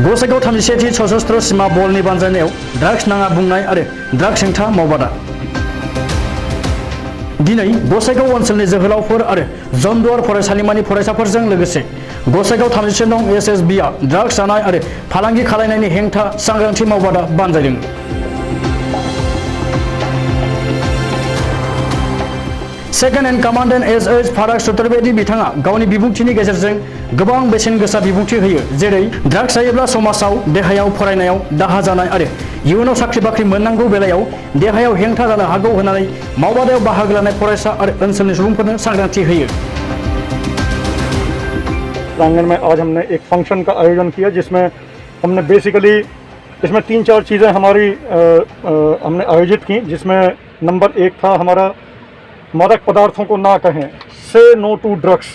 गसाइगाव 31थि सशस्त्र सीमा बलनि बानजायनायाव ड्राग्स नाङा बुंनाय आरो ड्राग्स हेंथा मावबादा। दिनै गसाइगाव ओनसोलनि जोहोलावफोर आरो जमदुवार फरायसालिमानि फरायसाफोरजों लोगोसे गसाइगाव 37 नं एसएसबीआ ड्राग्स जानाय आरो फालांगि खालामनायनि हेंथा सांग्रांथि मावबादा बानजायदों। सेकेन्ड इन कमान्डेन्ट एस फाराग चतुर्वेदी बिथाङा गावनि बिबुंथिनि गेजेरजों गोबां बेसेन गोसा बिबुंथि होयो, जेरै ड्राग्स जायोब्ला समाजाव, देहायाव, फरायनायाव दाहा जानाय आरो इयुनाव साख्रि बाख्रि मोननांगौ बेलायाव देहायाव हेंथा जानो हागौ होननानै मावबादायाव बाहागो लानाय फरायसा आरो ओनसोलनि सुबुंफोरनो सांग्रांथि होयो। प्रांगण में आज हमने एक फंक्शन का आयोजन किया जिसमें हमने बेसिकली इसमें 3-4 चीज़ें हमारी हमने आयोजित की, जिसमें नंबर 1 था हमारा मादक पदार्थों को ना कहें, से नो टू ड्रग्स।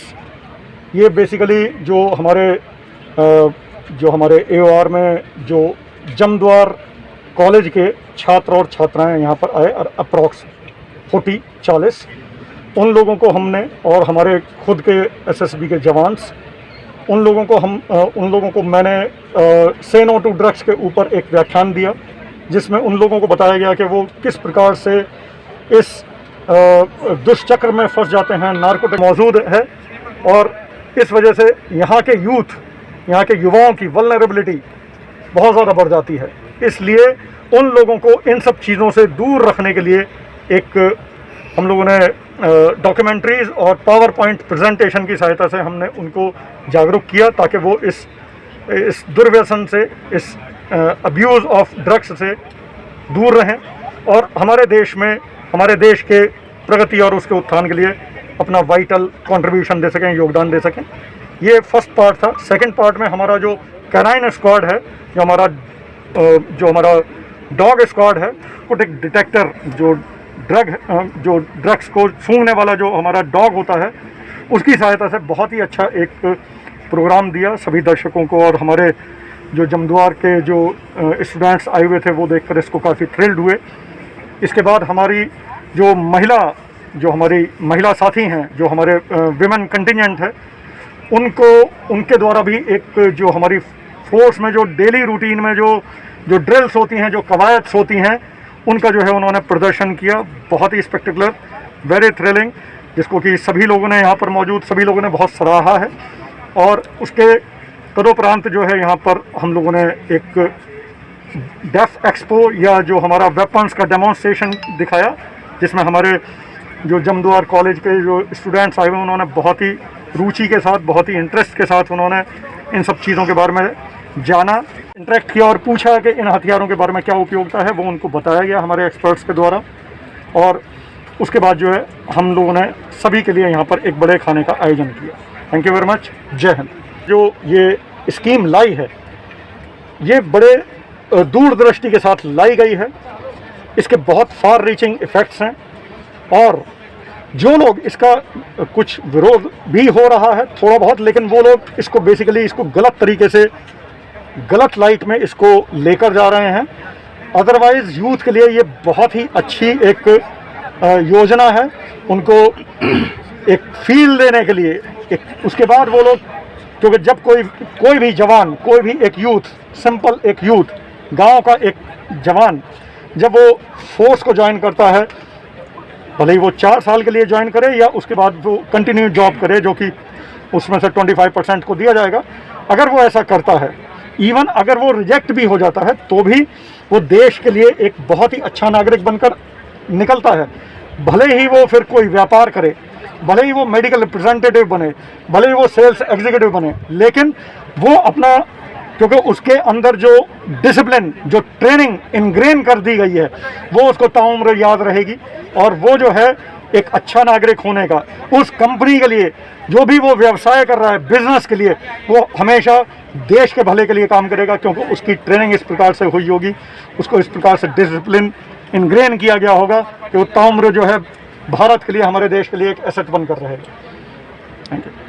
ये बेसिकली जो हमारे AOR में जो जमद्वार कॉलेज के छात्र और छात्राएं यहाँ पर आए और अप्रॉक्स 40-40 उन लोगों को हमने और हमारे खुद के SSB के जवान्स उन लोगों को मैंने से नो टू ड्रग्स के ऊपर एक व्याख्यान दिया, जिसमें उन लोगों को बताया गया कि वो किस प्रकार से इस दुष्चक्र में फंस जाते हैं। नारकोटिक मौजूद है और इस वजह से यहाँ के युवाओं की वल्नरेबिलिटी बहुत ज़्यादा बढ़ जाती है। इसलिए उन लोगों को इन सब चीज़ों से दूर रखने के लिए एक हम लोगों ने डॉक्यूमेंट्रीज़ और पावर पॉइंट प्रेजेंटेशन की सहायता से हमने उनको जागरूक किया, ताकि वो इस दुर्व्यसन से, इस अब्यूज़ ऑफ ड्रग्स से दूर रहें और हमारे देश के प्रगति और उसके उत्थान के लिए अपना वाइटल कंट्रीब्यूशन दे सकें, योगदान दे सकें। ये फर्स्ट पार्ट था। सेकंड पार्ट में हमारा जो कैनाइन स्क्वाड है, जो हमारा डॉग स्क्वाड है, एक डिटेक्टर जो ड्रग्स को सूंघने वाला जो हमारा डॉग होता है, उसकी सहायता से बहुत ही अच्छा एक प्रोग्राम दिया सभी दर्शकों को। और हमारे जो जमद्वार के जो स्टूडेंट्स आए हुए थे वो देखकर इसको काफ़ी थ्रिल्ड हुए। इसके बाद हमारी जो हमारी महिला साथी हैं, जो हमारे विमेन कंटिजेंट है, उनके द्वारा भी एक जो हमारी फोर्स में जो डेली रूटीन में जो ड्रिल्स होती हैं, जो कवायद होती हैं, उनका जो है उन्होंने प्रदर्शन किया, बहुत ही स्पेक्टिकुलर, वेरी थ्रिलिंग, जिसको कि सभी लोगों ने यहाँ पर मौजूद सभी लोगों ने बहुत सराहा है। और उसके तदोपरांत जो है यहाँ पर हम लोगों ने एक डेफ एक्सपो या जो हमारा वेपन्स का डेमोन्स्ट्रेशन दिखाया, जिसमें हमारे जो जमद्वार कॉलेज के जो स्टूडेंट्स आए हुए उन्होंने बहुत ही रुचि के साथ, बहुत ही इंटरेस्ट के साथ उन्होंने इन सब चीज़ों के बारे में जाना, इंटरेक्ट किया और पूछा कि इन हथियारों के बारे में क्या उपयोगिता है। वो उनको बताया गया हमारे एक्सपर्ट्स के द्वारा। और उसके बाद जो है हम लोगों ने सभी के लिए यहाँ पर एक बड़े खाने का आयोजन किया। Thank you very much. जय हिंद। जो ये स्कीम लाई है, ये बड़े दूरदृष्टि के साथ लाई गई है। इसके बहुत फार रीचिंग इफ़ेक्ट्स हैं और जो लोग इसका कुछ विरोध भी हो रहा है थोड़ा बहुत, लेकिन वो लोग इसको बेसिकली इसको गलत तरीके से, गलत लाइट में इसको लेकर जा रहे हैं। अदरवाइज़ यूथ के लिए ये बहुत ही अच्छी एक योजना है, उनको एक फील देने के लिए। उसके बाद वो लोग, क्योंकि जब कोई भी जवान, कोई भी एक यूथ, सिंपल एक यूथ, गांव का एक जवान जब वो फोर्स को ज्वाइन करता है, भले ही वो 4 साल के लिए ज्वाइन करे या उसके बाद वो कंटिन्यू जॉब करे, जो कि उसमें से 25% को दिया जाएगा, अगर वो ऐसा करता है, इवन अगर वो रिजेक्ट भी हो जाता है, तो भी वो देश के लिए एक बहुत ही अच्छा नागरिक बनकर निकलता है। भले ही वो फिर कोई व्यापार करे, भले ही वो मेडिकल रिप्रेजेंटेटिव बने, भले ही वो सेल्स एग्जीक्यूटिव बने, लेकिन वो अपना, क्योंकि उसके अंदर जो डिसिप्लिन, जो ट्रेनिंग इनग्रेन कर दी गई है, वो उसको ताउम्र याद रहेगी। और वो जो है एक अच्छा नागरिक होने का, उस कंपनी के लिए जो भी वो व्यवसाय कर रहा है, बिजनेस के लिए, वो हमेशा देश के भले के लिए काम करेगा, क्योंकि उसकी ट्रेनिंग इस प्रकार से हुई होगी, उसको इस प्रकार से डिसिप्लिन इनग्रेन किया गया होगा कि वो ताउम्र जो है भारत के लिए, हमारे देश के लिए एक एसेट बनकर रहेगा। Thank you.